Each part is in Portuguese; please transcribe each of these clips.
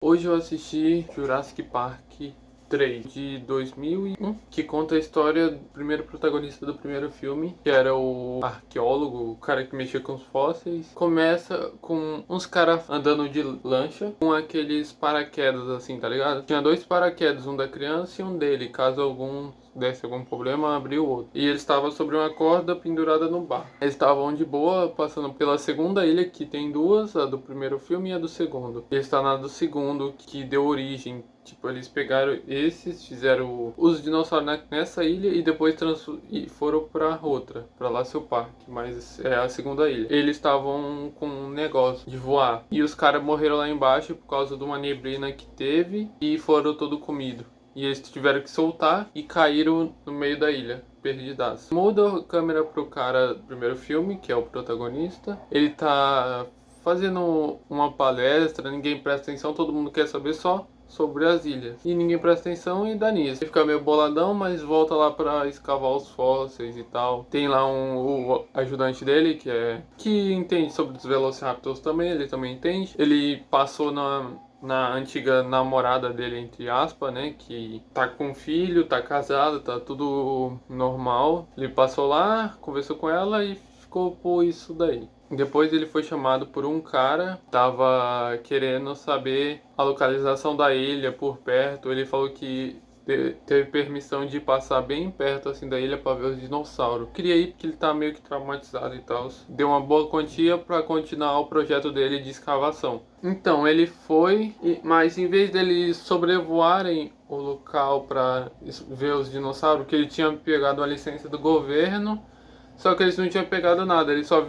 Hoje eu assisti Jurassic Park 3 de 2001, que conta a história do primeiro protagonista do primeiro filme, que era o arqueólogo, o cara que mexia com os fósseis. Começa com uns caras andando de lancha com aqueles paraquedas assim, tá ligado? Tinha dois paraquedas, um da criança e um dele, caso algum desse algum problema, abriu o outro. E eles estavam sobre uma corda pendurada no bar. Eles estavam de boa, passando pela segunda ilha, que tem duas, a do primeiro filme e a do segundo. E está na do segundo, que deu origem. Tipo, eles pegaram esses, fizeram os dinossauros nessa ilha e depois e foram pra outra, pra lá seu parque, mas é a segunda ilha. Eles estavam com um negócio de voar. E os caras morreram lá embaixo por causa de uma neblina que teve e foram todo comidos. E eles tiveram que soltar e caíram no meio da ilha, perdidas. Muda a câmera pro cara do primeiro filme, que é o protagonista. Ele tá fazendo uma palestra, ninguém presta atenção, todo mundo quer saber só sobre as ilhas. E ninguém presta atenção e dá nisso. Ele fica meio boladão, mas volta lá pra escavar os fósseis e tal. Tem lá o ajudante dele, que entende sobre os Velociraptors também, ele também entende. Ele passou na antiga namorada dele, entre aspas, né, que tá com filho, tá casado, tá tudo normal. Ele passou lá, conversou com ela e ficou por isso daí. Depois ele foi chamado por um cara, tava querendo saber a localização da ilha por perto. Ele falou que teve permissão de passar bem perto assim da ilha para ver os dinossauros. Queria ir porque ele tá meio que traumatizado e tal. Deu uma boa quantia para continuar o projeto dele de escavação. Então ele foi, mas em vez deles sobrevoarem o local para ver os dinossauros, que ele tinha pegado uma licença do governo, só que eles não tinham pegado nada, eles só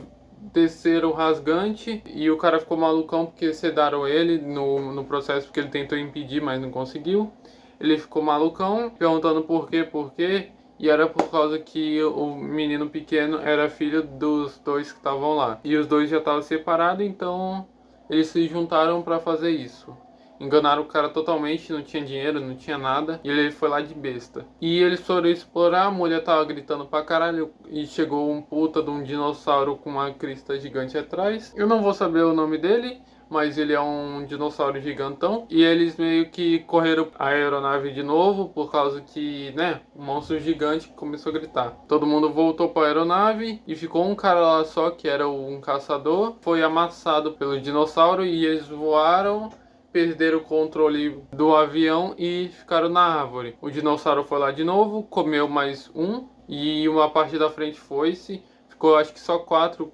desceram rasgante e o cara ficou malucão porque sedaram ele no processo, porque ele tentou impedir, mas não conseguiu. Ele ficou malucão, perguntando por quê, e era por causa que o menino pequeno era filho dos dois que estavam lá. E os dois já estavam separados, então eles se juntaram para fazer isso. Enganaram o cara totalmente, não tinha dinheiro, não tinha nada, e ele foi lá de besta. E eles foram explorar, a mulher tava gritando pra caralho, e chegou um puta de um dinossauro com uma crista gigante atrás. Eu não vou saber o nome dele, mas ele é um dinossauro gigantão. E eles meio que correram a aeronave de novo, por causa que, né, um monstro gigante começou a gritar. Todo mundo voltou para a aeronave e ficou um cara lá só, que era um caçador. Foi amassado pelo dinossauro e eles voaram, perderam o controle do avião e ficaram na árvore. O dinossauro foi lá de novo, comeu mais um e uma parte da frente foi-se. Ficou acho que só quatro,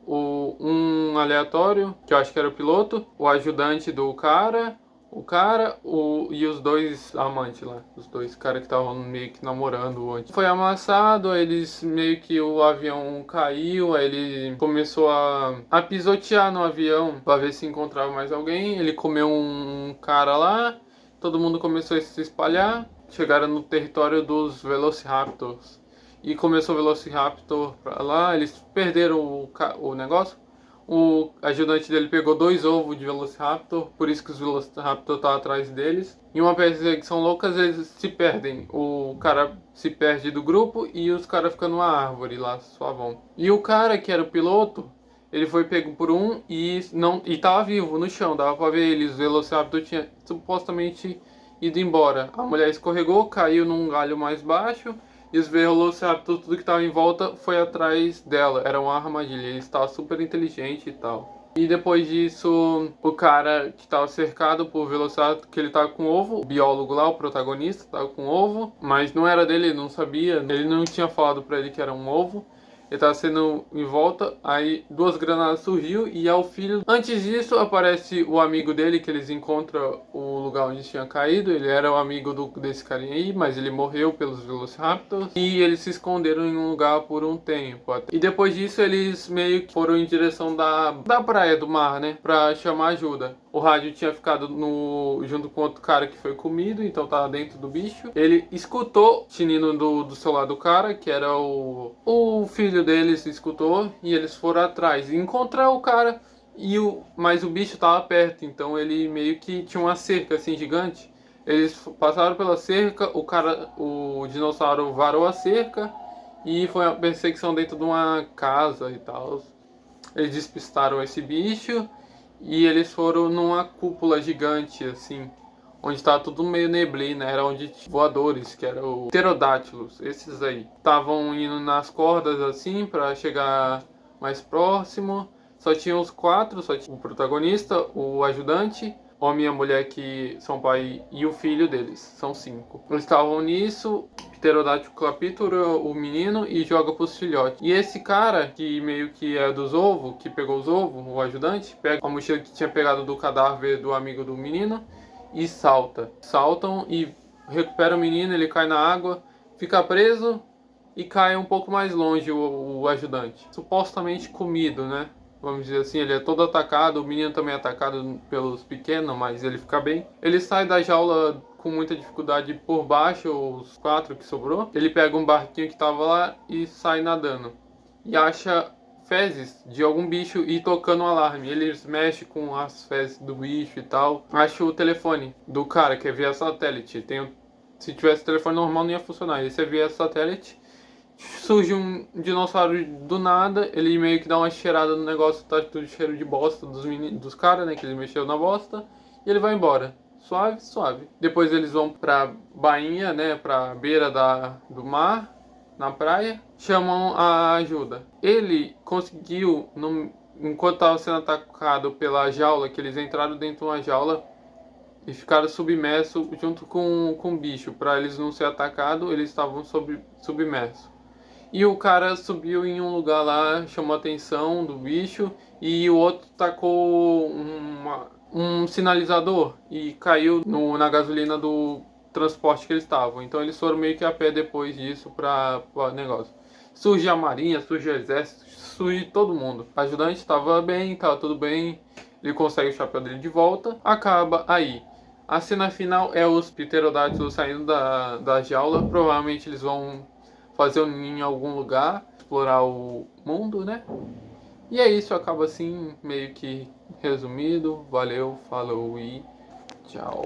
um aleatório, que eu acho que era o piloto, o ajudante do cara, e os dois amantes lá, os dois caras que estavam meio que namorando antes. Foi amassado, eles meio que o avião caiu, aí ele começou a pisotear no avião para ver se encontrava mais alguém. Ele comeu um cara lá, todo mundo começou a se espalhar, chegaram no território dos Velociraptors. E começou o Velociraptor pra lá, eles perderam o negócio. O ajudante dele pegou dois ovos de Velociraptor, por isso que os Velociraptor estão atrás deles. Em uma perseguição louca, eles se perdem. O cara se perde do grupo e os caras ficam numa árvore lá, suavão. E o cara que era o piloto, ele foi pego por um e tava vivo no chão, dava pra ver ele. Os Velociraptor tinha supostamente ido embora. A mulher escorregou, caiu num galho mais baixo. E os Velociraptor, tudo que estava em volta, foi atrás dela. Era uma armadilha. Ele estava super inteligente e tal. E depois disso, o cara que estava cercado por Velociraptor, que ele estava com ovo, o biólogo lá, o protagonista, estava com ovo, mas não era dele, ele não sabia. Ele não tinha falado para ele que era um ovo. Ele tava sendo em volta, aí duas granadas surgiu e é o filho. Antes disso aparece o amigo dele, que eles encontram o lugar onde tinha caído. Ele era o amigo desse carinha aí, mas ele morreu pelos Velociraptors. E eles se esconderam em um lugar por um tempo. E depois disso eles meio que foram em direção da praia, do mar, né, pra chamar ajuda. O rádio tinha ficado junto com outro cara que foi comido, então tava dentro do bicho. Ele escutou o tinindo do celular do cara, que era o filho deles, escutou, e eles foram atrás. E encontraram o cara, mas o bicho tava perto, então ele meio que tinha uma cerca assim gigante. Eles passaram pela cerca, o dinossauro varou a cerca, e foi uma perseguição dentro de uma casa e tal. Eles despistaram esse bicho. E eles foram numa cúpula gigante, assim, onde estava tudo meio neblina, era onde tinha voadores, que eram pterodátilos, esses aí. Estavam indo nas cordas, assim, para chegar mais próximo. Só tinha os quatro, só tinha o protagonista, o ajudante, homem e a mulher que são pai e o filho deles, são 5. Eles estavam nisso, pterodátil captura o menino e joga pros filhotes. E esse cara, que meio que é dos ovos, que pegou os ovos, o ajudante, pega a mochila que tinha pegado do cadáver do amigo do menino e salta. Saltam e recuperam o menino, ele cai na água, fica preso e cai um pouco mais longe o ajudante. Supostamente comido, né? Vamos dizer assim, ele é todo atacado, o menino também é atacado pelos pequenos, mas ele fica bem. Ele sai da jaula com muita dificuldade por baixo, os 4 que sobrou. Ele pega um barquinho que tava lá e sai nadando. E acha fezes de algum bicho e tocando um alarme. Eles mexem com as fezes do bicho e tal. Acha o telefone do cara que é via satélite. Se tivesse telefone normal não ia funcionar. Esse é via satélite. Surge um dinossauro do nada, ele meio que dá uma cheirada no negócio, tá tudo cheiro de bosta dos caras, né, que ele mexeu na bosta, e ele vai embora. Suave, suave. Depois eles vão pra bainha, né, pra beira do mar, na praia, chamam a ajuda. Ele conseguiu, enquanto estava sendo atacado pela jaula, que eles entraram dentro de uma jaula e ficaram submersos junto com o bicho. Para eles não ser atacados, eles estavam submersos. E o cara subiu em um lugar lá, chamou a atenção do bicho, e o outro tacou um sinalizador e caiu na gasolina do transporte que eles estavam. Então eles foram meio que a pé depois disso para negócio. Surge a marinha, surge o exército, surge todo mundo. O ajudante estava bem, estava tudo bem, ele consegue o chapéu dele de volta, acaba aí. A cena final é os pterodátilos saindo da jaula, provavelmente eles vão fazer um ninho em algum lugar, explorar o mundo, né? E é isso, acaba assim, meio que resumido. Valeu, falou e tchau.